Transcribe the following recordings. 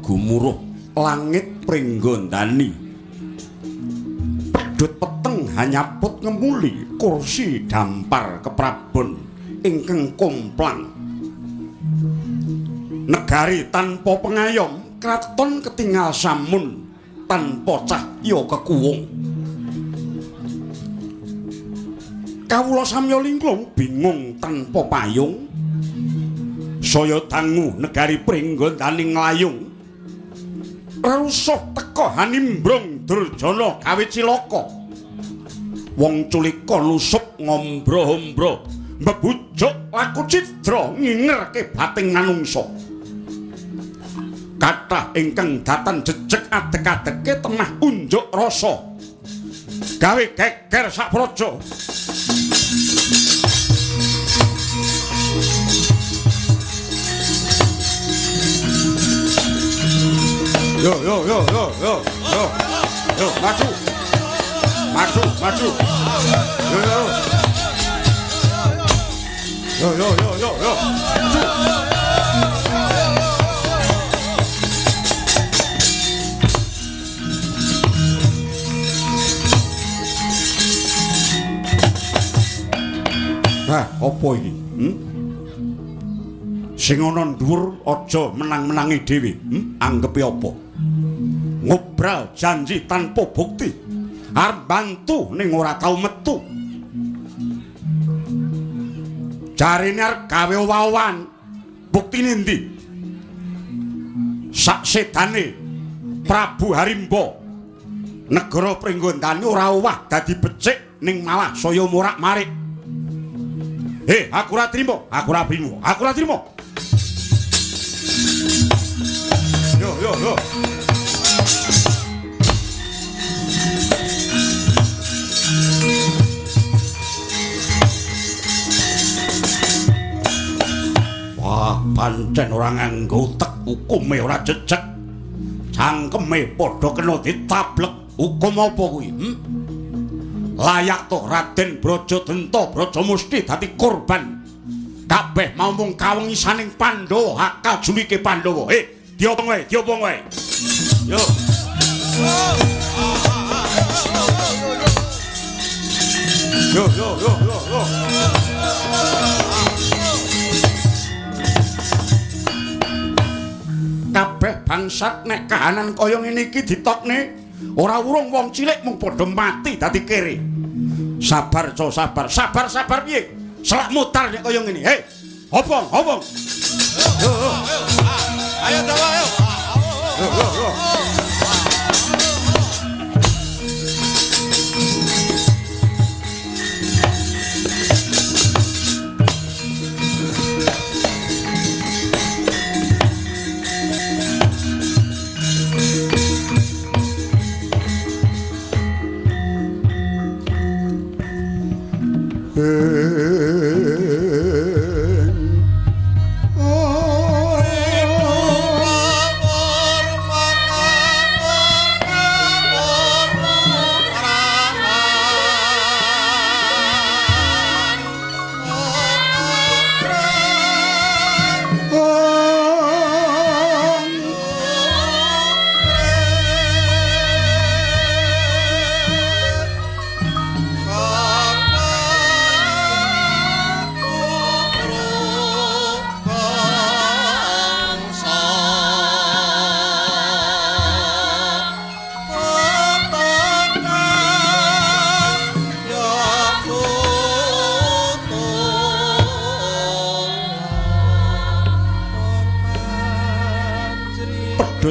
gumuruh langit pringgondani pedhut peteng hanyaput ngemuli kursi dampar keprabon ingkang komplang negari tanpa pengayom kraton ketingal samun tanpa cahya kekuwung kawula samya linglung bingung tanpa payung saya dangu negari pringgondani nglayung rusuh teka hanimbrong Durjana gawe cilaka wong culika nusuk ngombro-ombro mbebujuk laku cidra ngingerke bating manungsa kathah ingkang datan jejeg adeg-adege temah unjuk rasa gawe geger sak praja yo maju yo apa iki? Sing ana dhuwur aja menang-menangi dhewe. Anggepe apa? Ngobral janji tanpa bukti. Arep bantu ning ora tau metu. Jarine arep gawe wawan. Buktine ndi? Sak sedane Prabu Harimba. Negara Pringgondani ora owah dadi becik ning malah saya morak-marik. Aku ora trimo. Yo. Wah, pancen ora nganggo utek, hukume ora jejeg. Cangkeme padha kena ditablek. Hukum apa kuwi? Layak to Raden Brajadenta Brajamusti dadi korban. Kabeh mau mung kawengisaning Pandhawa, akal julike Pandhawa. Diobong wae. Yo. Yo. Kabeh bangsat nek kahanan kaya ngene iki ditokne ora urung wong cilik mung padha mati dadi kere. Sabar piye? Selak mutar nek kaya ngene. Obong. Yo. Ayo dawa ayo. Yo.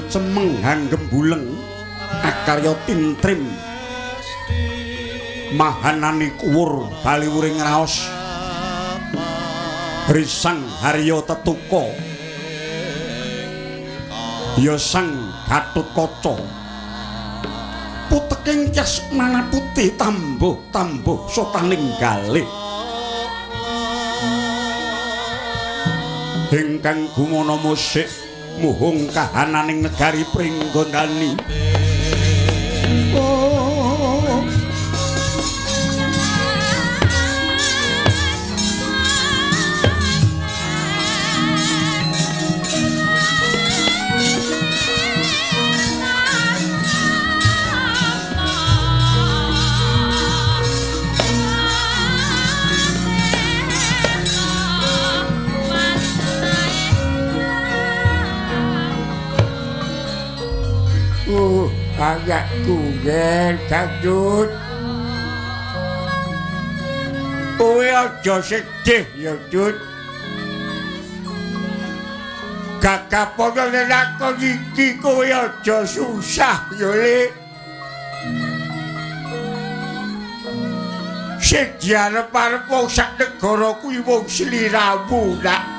Cemeng hanggembuleng akarya tintrim mahanani kuwur baliwuring raos risang harya tetuka ya sang Gatotkaca puteking Tyas Manaputi tambuh sotaning galih ingkang gumana musik muhung kahananing negari Pringgondani. Anakku ngel Dut. Kowe aja sedih ya Dut. Kakapono lenakon iki kowe aja susah ya Le. Sing diarep-arep wong sak negara kuwi wong sliramu nak.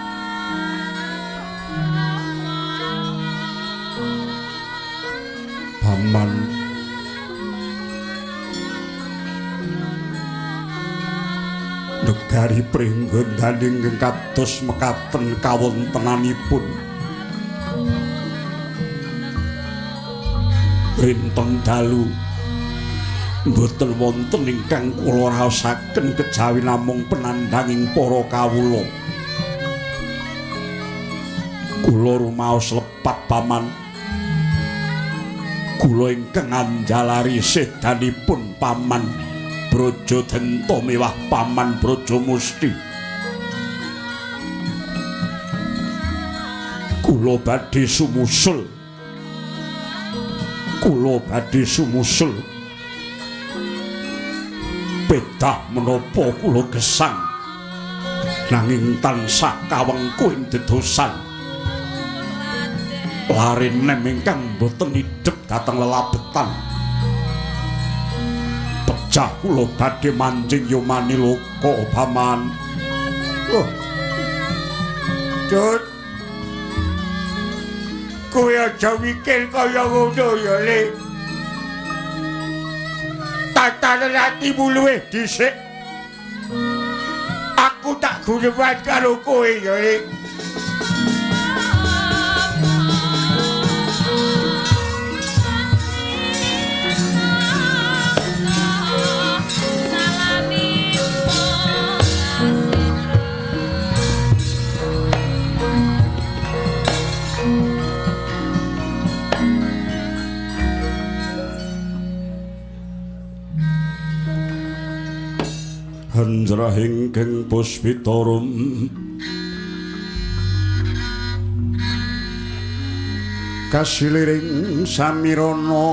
Paman negari pringgondaning kados mekaten kawontenanipun rinten dalu mboten wonten ingkang kula raosaken kejawi namung penandhanging para kawula. Kula rumaos lepat paman. Kula ingkang anjalari sedanipun paman Brajadenta mewah paman Brajamusti. Kula badhe sumusul. Pedah menapa kula gesang nanging tansah kawengku ing dedosan. Larinem ingkang boten idep dhateng lelabetan. Pecah kula badhe manjing yomani loka paman. Dut. Kowe aja mikir kaya ngono ya Le. Tatanen atimu luwih dhisik. Aku tak guneman karo kowe ya Le. Hanjrahing geng puspitarum kasiliring samirana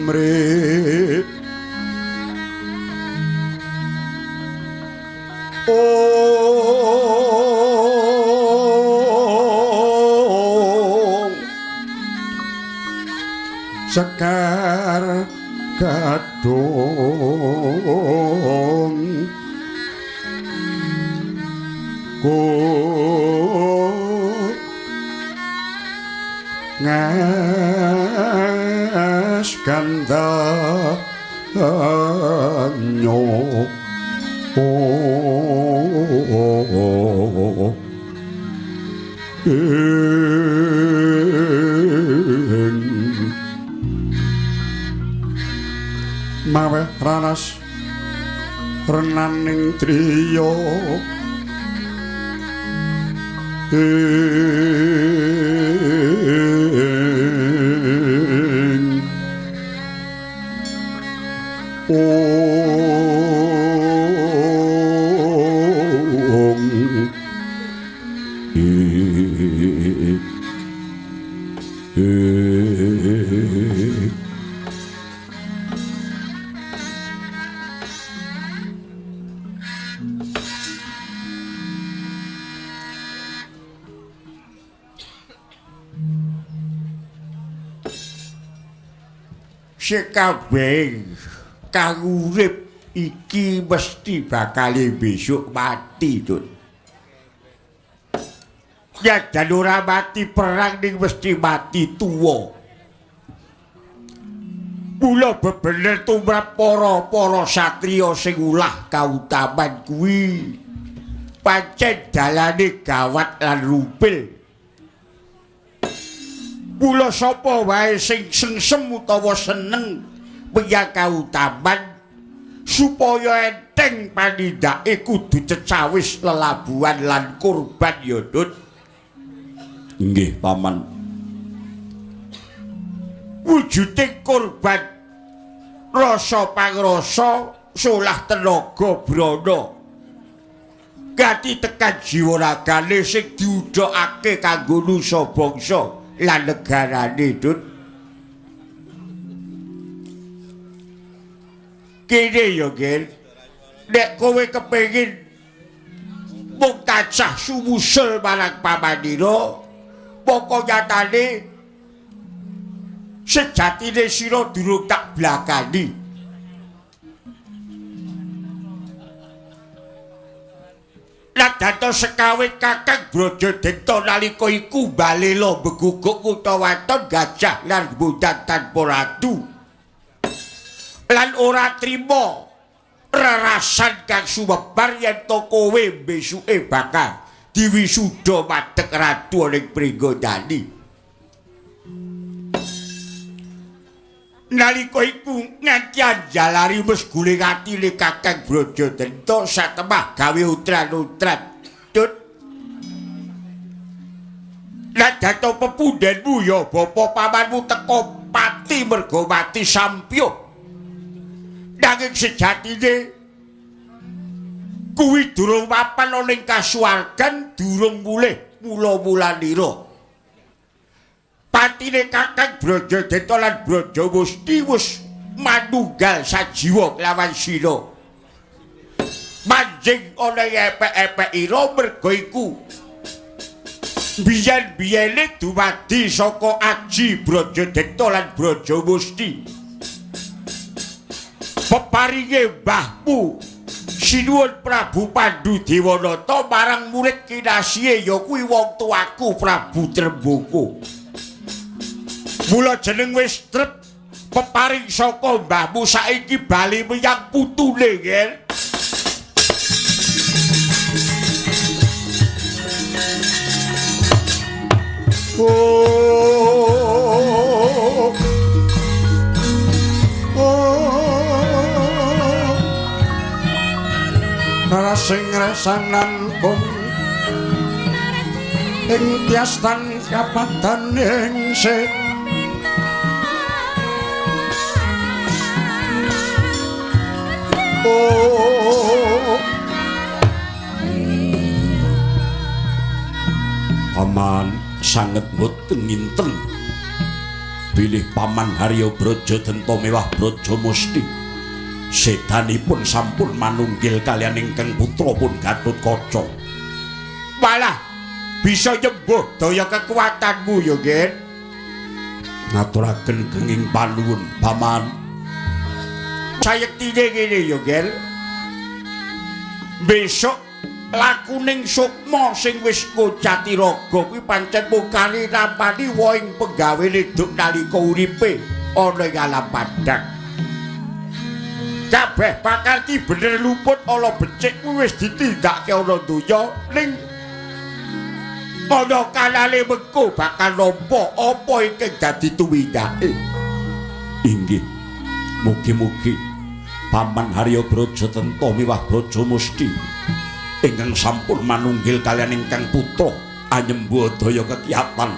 mrit sekar kadung ngas kandanyo mawe ranas renaning triya sekabeh kang urip iki mesti bakal besok mati Dut. Ya jan ora mati perang ning mesti mati tuwa. Mula bebener tumrap para satriya sing ulah kautaman kuwi pancen dalane gawat lan rumpil. Mula sapa wae sing sengsem utawa seneng menyang kautaman supaya enteng panindake kudu cecawis lelabuhan lan kurban ya Dut. Nggih paman. Wujuding kurban rasa pangrasa solah tenaga brana ganti tekan jiwa ragane sing diudhakake kanggo nusa bangsa lan negarane Dut. kene ya Ger nek kowe kepengin mung tansah sumusul marang pamanira pokok nyatane sejatine sira durung tak blakani. Nadato sekawit Kakang Brajadenta nalika iku balela beguguk Kutawaton gajah lan bodan tanpa ratu. Lan ora trima rerasan kang sumebar yen to kowe besuke bakal diwisuda madheg ratu ning Pringgondani. Nalika iku nganti anjalari wis guling atine Kakang Brajadenta satemah gawe utran-utran. Tut. Nadato pepundhenmu ya bapa pamanmu teka pati merga mati sampyuh. Nanging sejatine kuwi durung mapan ana ing kasuwargan durung mulih mula-mulanira. Patine Kakang Brajadenta lan Brajamusti wis manunggal sajiwa kelawan sira. Manjing ana epek-epek ira merga iku. Biyen-biyene dumadi saka Aji Brajadenta lan Brajamusti. Peparinge mbahmu Sinuwun Prabu Pandhudewanata marang murid kinasihe ya kuwi wong tuaku Prabu Tremboko. Mula jeneng wis trep peparing saka mbahmu saiki bali menyang putune, Ger. Oh, narasing resanan pun ing tiastan kapatan ing sik Paman sanget mboten nginten bilih Paman Harya Brajadenta mewah Brajamusti sedanipun sampun manunggil kaliyan ingkang putra pun Gatotkaca. Malah bisa nyembuh daya kekuatanmu ya, Ger. Ngaturaken kenging panuwun Paman. Sayektine ngene ya, Ger. Besok lakuning sukma sing wis ngocati raga kuwi pancen mung kali nampani woing penggawene duk nalika uripe ana ing alam padhang. Kabeh pakarti bener luput ala becik kuwi wis ditindakke ana donya ning ana kalane mengko bakal nampa apa ingkang dadi tuwindake. Inggih. Mugi-mugi Paman Harya Brajadenta miwah Brajamusti ingkang sampun manunggil kaliyan ingkang putra anyembuh daya kekiyatan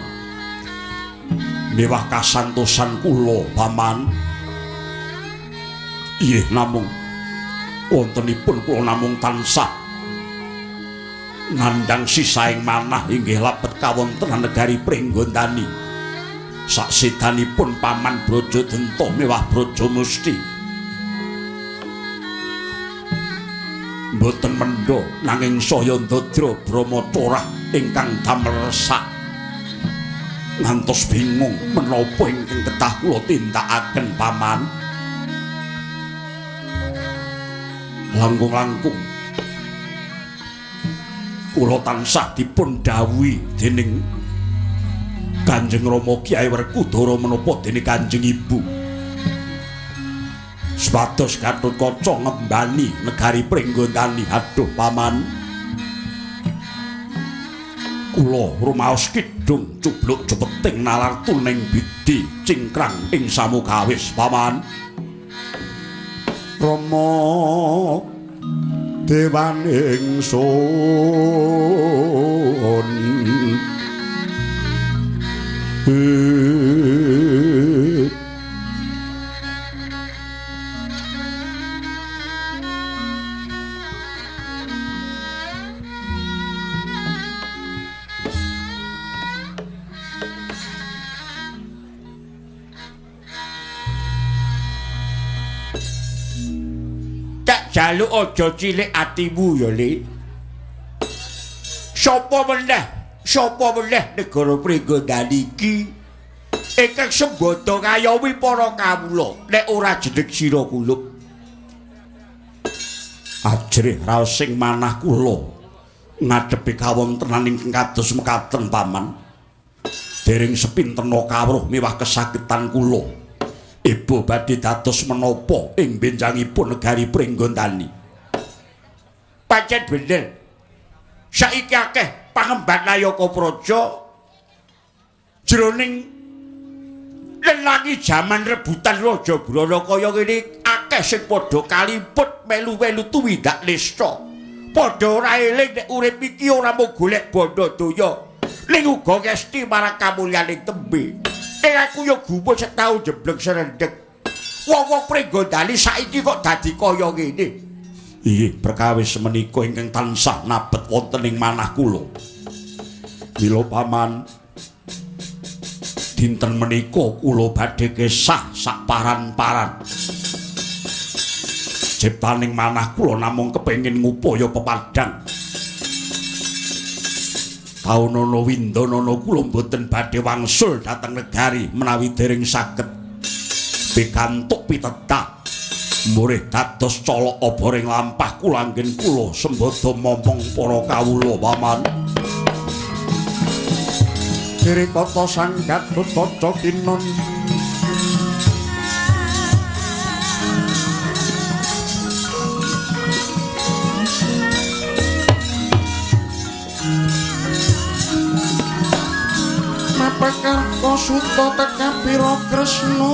miwah kasantosan kula Paman. Inggih namung wontenipun kula namung tansah nandhang sisaing manah inggih labet kawontenan negari Pringgondani. Saksedanipun Paman Brajadenta miwah Brajamusti mboten mendha nanging saya ndadra Brahmacara ingkang damel resak ngantos bingung menapa ingkang kedah kula tindakaken Paman. Langkung-langkung kula tansah dipun dawuhi dening Kanjeng Rama Kyai Werkudara menapa dening Kanjeng Ibu supados Gatotkaca ngembani negari Pringgondani. Aduh Paman, kula rumaos kidung cubluk cepeting nalar tuning bidi cingkrang ing samukawis Paman. Rama dewan ingsun jaluk aja cilik atimu ya, Le. Sapa meneh negara Pringgondani iki ingkang sembada ngayomi para kawula nek ora jeneng sira kulup. Ajrih raosing manah kula ngadepi kawontenan ingkang kados mekaten paman. Dereng sepintena kawruh miwah kesakitan kula. Ibu badhe dados menapa ing benjangipun negari Pringgondani. Pancen bener. Saiki akeh pangemban Nayaka Praja jroning lenangi jaman rebutan Raja Brana kaya ngene akeh sing padha kaliput melu-melu tuwindak nista. Padha ora eling nek urip iki ora mung golek bondo donya, ning uga ngesti marang kamulyaning tembe. Aku yo gumun setahun jebleng serendhek. Wong-wong Pringgondani saiki kok dadi kaya ngene. Inggih, perkawis menika ingkang tansah nabet wonten ing manah kula. Mila paman dinten menika kula badhe kesah sak paran-paran. Ciptaning manah kula namung kepengin ngupaya pepadang. Kaunana windanana kula mboten badhe wangsul dhateng negari menawi dereng saged pikantuk pitedah murih dados colok oboring lampah kula anggen kula sembada momong para kawula paman. Dirikata sang Gatotkaca Kinon Mapakarta Suta tekapira Kresna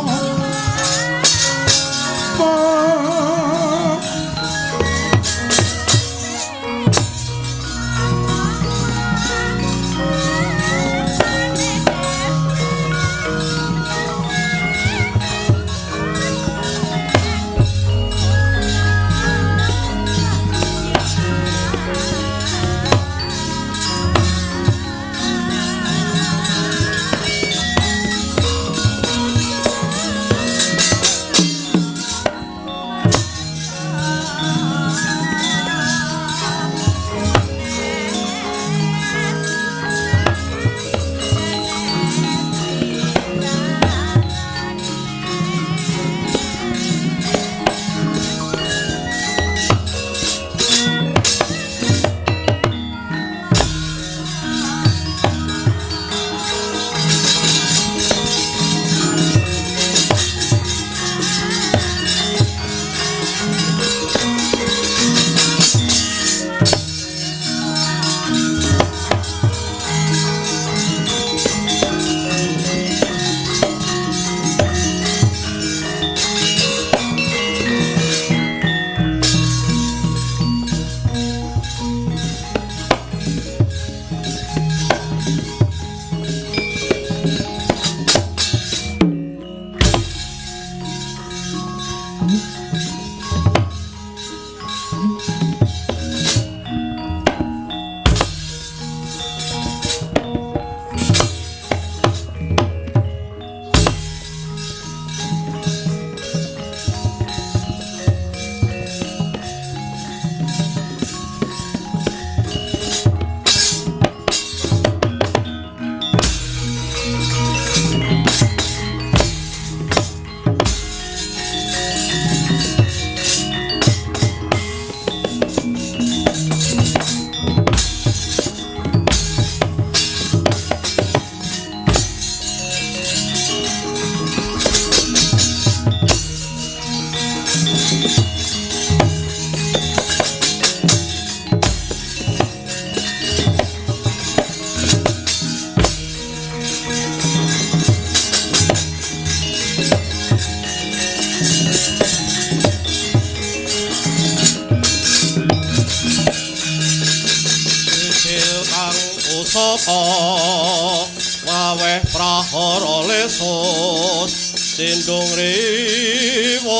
waweh prahara lesus sindung riwut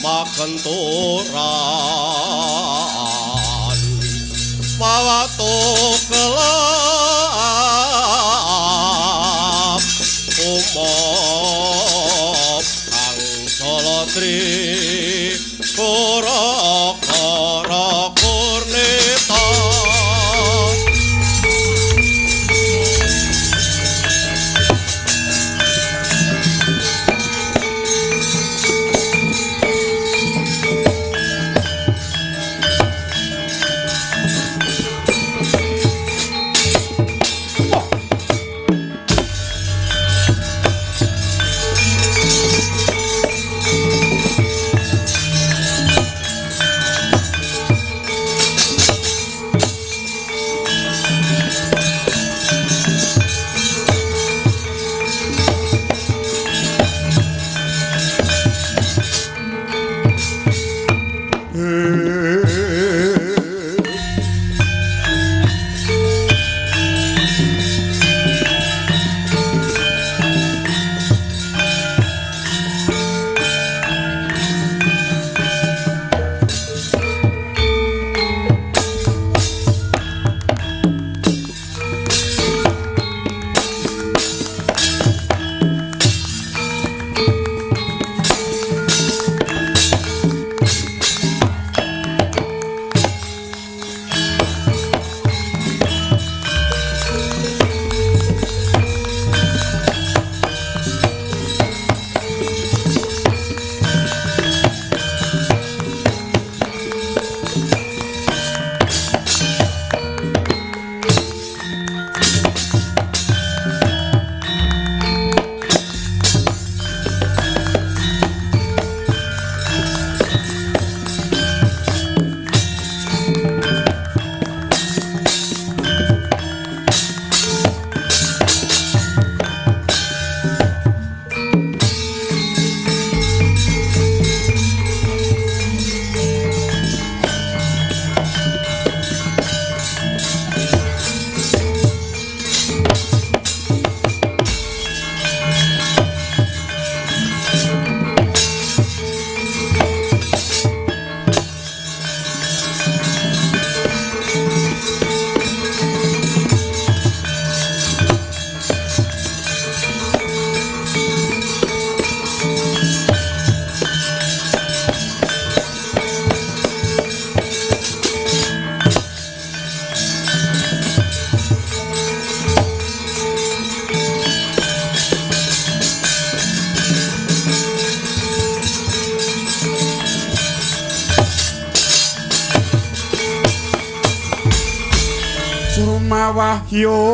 makenturan mawatu kelap umop kang salatri mawahyut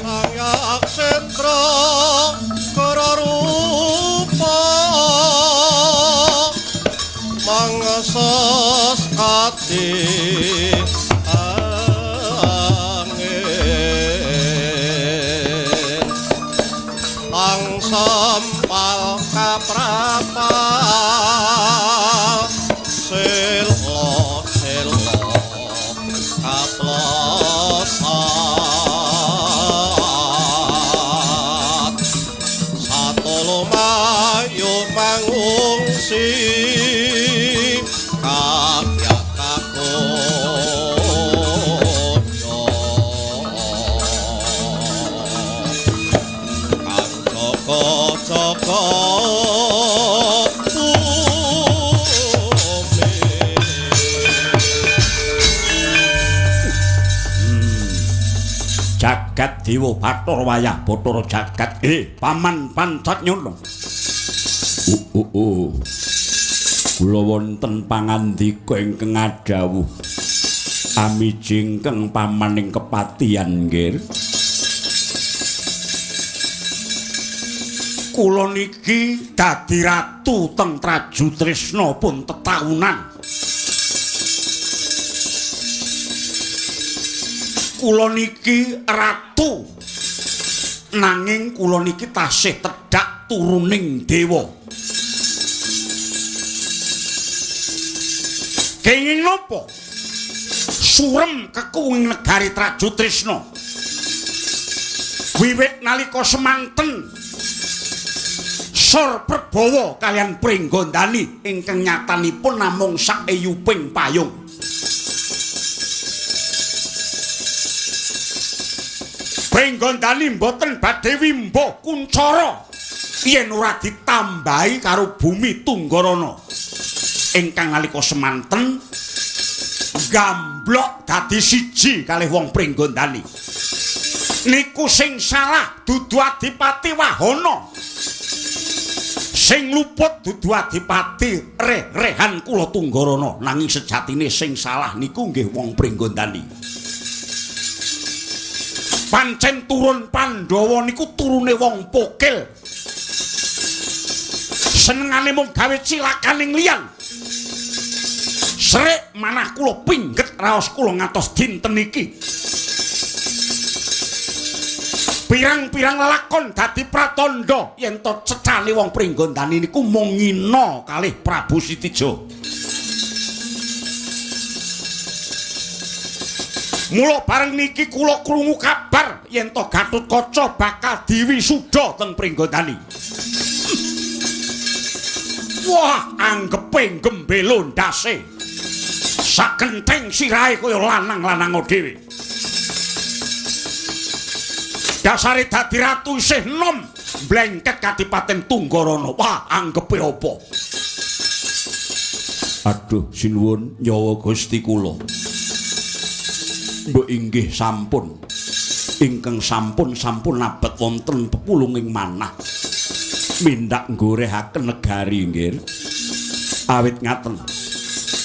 Sayak sentra kararupa mangses ati angin ang sampal kaprapal selo kaplosat satolo mayu mangungsi kakyak kakunyo kang joko-joko Jagat Dewa Bathara wayah Bathara jagat paman pancat nyuwun kula wonten pangandika ingkang adhawuh amijingkeng pamaning kepatihan nggih kula niki dadi ratu teng Trajutrisna pun tetaunan kula niki ratu nanging kula niki tasih tedhak turuning dewa kenging napa surem kekuwing negari Trajutrisna wiwit nalika semanten Sor Prabawa kaliyan Pringgondani ingkang nyatanipun namung saeyuping payung Pringgondani mboten badhe wimbo kuncara yen ora ditambahi karo bumi Tunggarana ingkang nalika semanten gamblok dadi siji kalih wong Pringgondani niku sing salah dudu Adipati Wahana sing luput dudu Adipati Rehan kula Tunggarana nanging sejatine sing salah niku nggih wong Pringgondani pancen turun Pandhawa niku turune wong pokil senengane mung gawe cilakaning liyan srek manah kula pingget raos kula ngantos dinten iki pirang-pirang lelakon dadi pratandha yen to cecane wong Pringgondani niku mung ngina kalih Prabu Sitijo mula bareng niki kula krungu kabar yen to Gatotkaca bakal diwisuda teng Pringgondani. Wah, anggepe gembelo ndase. Sakenteng sirahe kaya lanang-lanang dhewe. Dasare dadi ratu isih nom blengket Kadipaten Tunggarana. Wah, anggepe apa? Aduh, sinuwun nyawa Gusti kula. Mbok inggih sampun ingkang sampun abet wonten pepulunging manah mindak nggorehaken negari nggih awit ngaten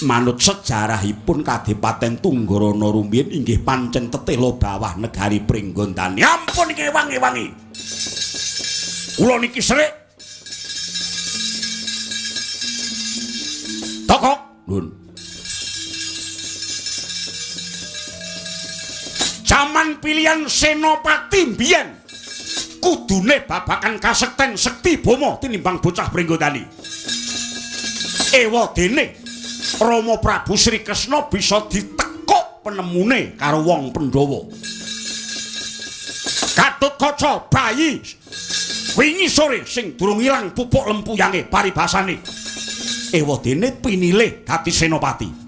manut sejarahipun Kadipaten Tunggarana rumiyin inggih pancen tetela bawah negari Pringgondani ampun iki wangi-wangi kula niki srek tokok nun Zaman pilihan Senopati mbiyen kudune babakan kasekten Sekti Bama tinimbang bocah Pringgondani. Ewadene Rama Prabu Sri Kresna bisa ditekuk penemune karo wong Pandhawa. Gatotkaca bayi wingi sore sing durung ilang pupuk lempuyange paribasane. Ewadene pinilih dadi Senopati.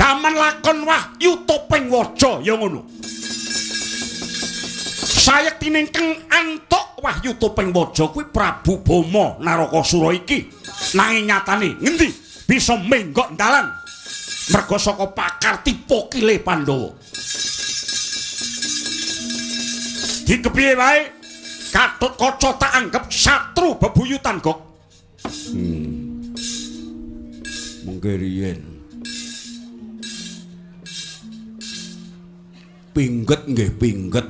Zaman lakon Wahyu Topeng Waja ya ngono. Sayektine ingkang antuk Wahyu Topeng Waja kuwi Prabu Bama Narakasura iki. Nanging nyatane ngendi bisa menggok dalan merga saka pakarti pokile Pandhawa. Dikepiye wae Gatotkaca tak anggap satru bebuyutan kok. Nggih riyen. Pingget nggih pingget,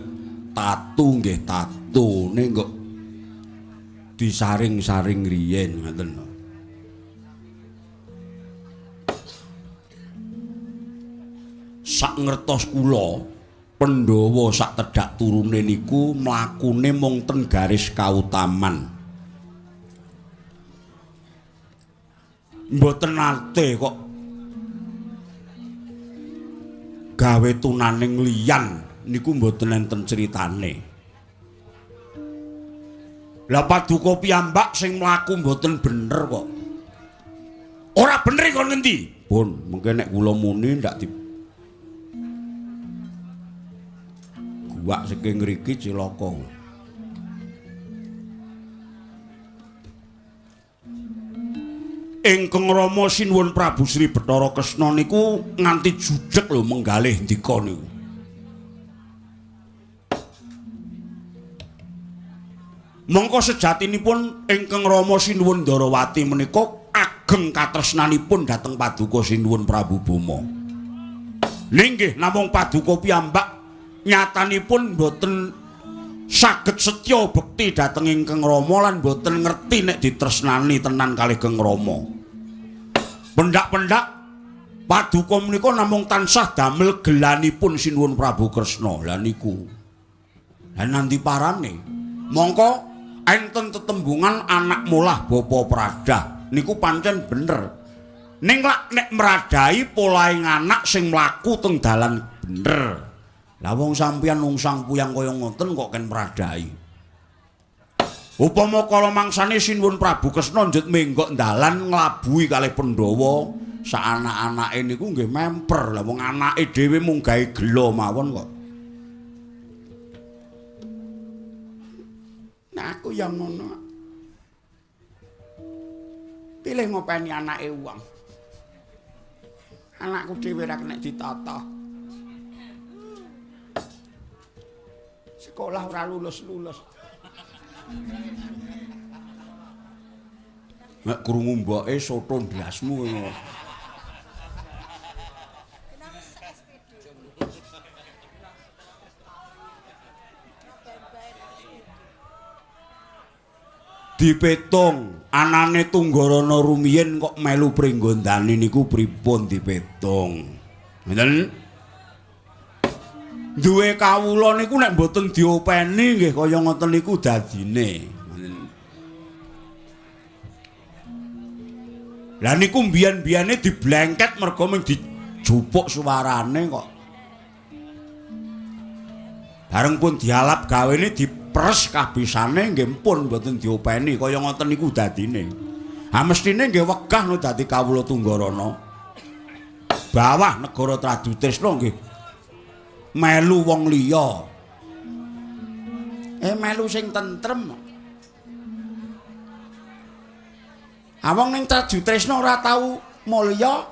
tatu nggih tatu, ning kok disaring-saring riyen ngoten. Sak ngertos kula, Pandhawa sak tedhak turune niku mlakune mung ten garis kautaman. Mboten nate kok gawe tunaning liyan niku mboten enten critane. Lah Paduka piyambak sing mlaku mboten bener kok. Ora bener kon ngendi? Pun, mengke nek kula muni ndak di guwak saking ngriki cilaka. Ingkang Rama Sinuwun Prabu Sri Bathara Kresna niku nganti jujeg lho menggalih ndika niku. Mongko sejatinipun ingkang Rama Sinuwun Ndarawati menika ageng katresnanipun dhateng Paduka Sinuwun Prabu Bama. Nggih namung Paduka piyambak nyatanipun boten saged setya bekti dhateng ingkang Rama lan boten ngerti nek ditresnani tenan kalih Geng Rama. Pendak-pendak Paduka menika namung tansah damel gelanipun Sinuwun Prabu Kresna. Lah niku. Lah nanti parane mongko enten tetembungan anak molah bapa pradah niku pancen bener. Ning lak nek mradai polaing anak sing mlaku teng dalan bener. Lah wong sampeyan nungsang puyang kaya ngoten kok ken mradai. Upama kala mangsane Sinuwun Prabu Kresna njut menggok dalan nglabuhi kalih Pandhawa, sak anak-anake niku nggih memper. Lah wong anake dhewe mung gawe gelo mawon kok. Nah aku yang ngono. Pilih ngopeni anake wong. Anakku dhewe ora kena ditata. Sekolah ora lulus-lulus. Nek krungu mboke soto ndasmu ngono. Dipetung anane Tunggarana rumiyin kok melu pringgondani niku pripun dipetung. Ngoten? Duwe kawula niku nek mboten diopeni nggih kaya ngoten niku dadine. Lah niku mbiyen-biyene diblengket merga mung dijupuk suarane kok. Bareng pun dialap gawene diperes kabisane nggih pun mboten diopeni kaya ngoten niku dadine. Ha mestine nggih wegah no dadi kawula Tunggarana. Bawah negara Tradutresna nggih melu wong liya. Melu sing tentrem. Awong ning Tradutresna ora tau mulya.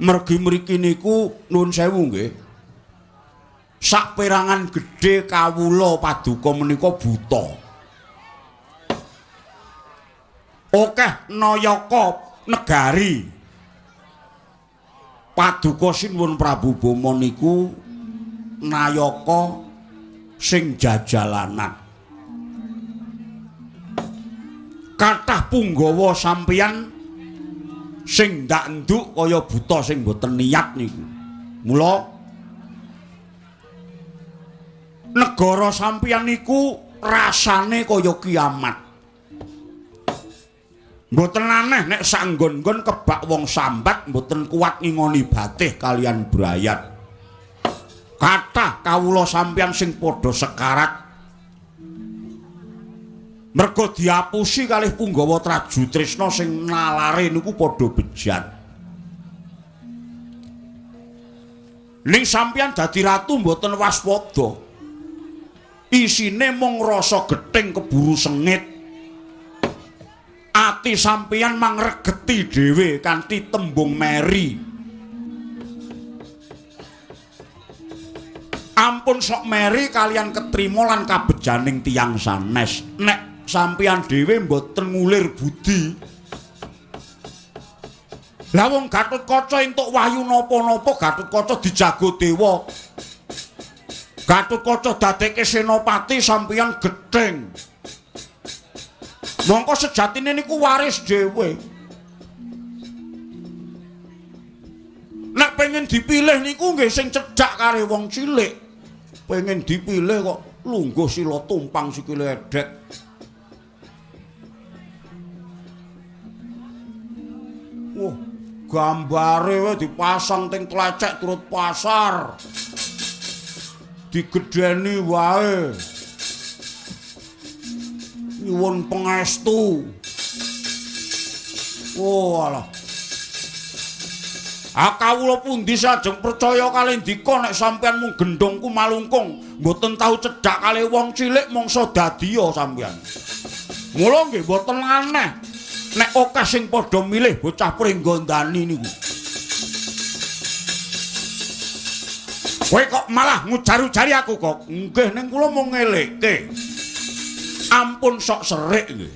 Mergi mriki niku nuwun sewu nggih. Sak perangan gedhe kawula Paduka menika buta. Akeh nayaka negari Paduka Sinuwun Prabu Bama niku nayaka sing jajalanan. Kathah punggawa sampeyan sing ndak nduk kaya buta sing boten niat niku. Mula negara sampeyan niku rasane kaya kiamat. Mboten aneh nek sanggon-nggon kebak wong sambat mboten kuat ngingoni batih kalian brayat. Kathah kawula sampeyan sing padha sekarat. Merga diapusi kalih punggawa Trajutresna sing nalare niku padha bejat. Ning sampeyan dadi ratu mboten waspada. Isine mung rasa gething keburu sengit. Ati sampeyan mangregeti dhewe kanthi tembung meri. Ampun sok meri kalian ketrima lan kabejaning tiyang sanes. Nek sampeyan dhewe mboten ngulir budi, Lah wong Gatotkaca entuk wahyu napa-napa Gatotkaca dijago dewa. Gatotkaca dadekke senopati sampeyan gething. Mongko sejatine niku waris dhewe. Nek pengen dipilih niku nggih sing cedhak kare wong cilik. Pengen dipilih kok lungguh sila tumpang sikile edek. Wah, gambare wae dipasang teng tlecek turut pasar. Digedheni wae. Nyuwun pangestu. Oh alah. Kawula pundi sajeng percaya kalih ndika nek sampeyan mung gendhongku malungkung, mboten tahu cedhak kalih wong cilik mangsa dadiya sampeyan. Mula nggih mboten aneh nek akeh sing padha milih bocah pringgondani niku. Kowe kok malah ngujar-ujari aku kok. Nggih ning kula mung ngelekke. Ampun sok serik nggih.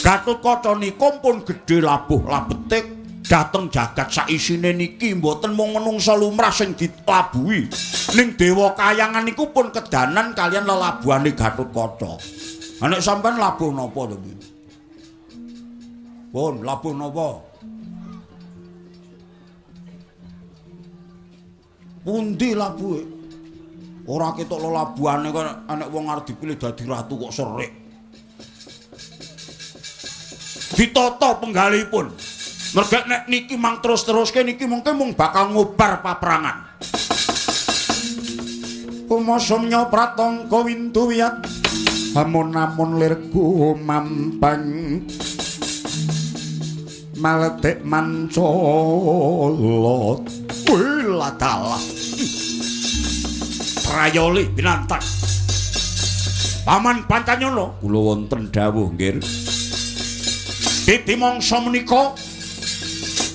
Gatotkaca nika pun gedhe labuh labetik dateng jagat saisine niki mboten mung menungsa lumrah sing ditlabuhi. Ning dewa kayangan niku pun kedanan kalian lelabuhane Gatotkaca. Ha nek sampean labuh napa to iki? Pun labuh napa? Pundi labuhe? Ora ketok lelabuhane kok anek wong arep dipilih dadi ratu kok serik. Ditata penggalipun. Merga nek niki mang terus-teruske niki mungkin mung bakal ngobar paperangan. Umasomnya pratangka windu wiyat amun-amun lirku mampang maletik mancolot wiladalah Prayoli binantang Paman Pancanyono kula wonten dawuh nggih Titi mangsa menika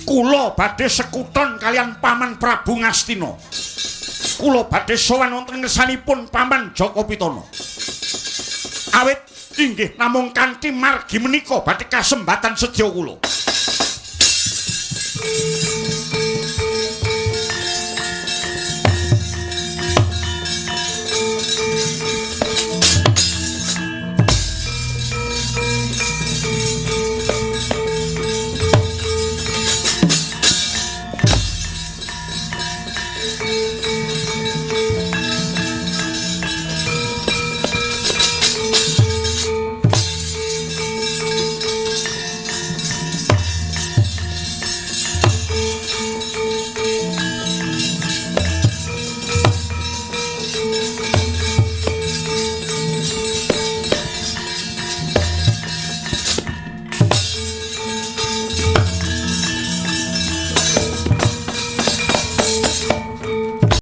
kula badhe sekuton kalian Paman Prabu Ngastina. Kula badhe sowan wonten ngersanipun Paman Jaka Pitana. Awit inggih namung kanthi margi menika badhe kasembatan sedya kula.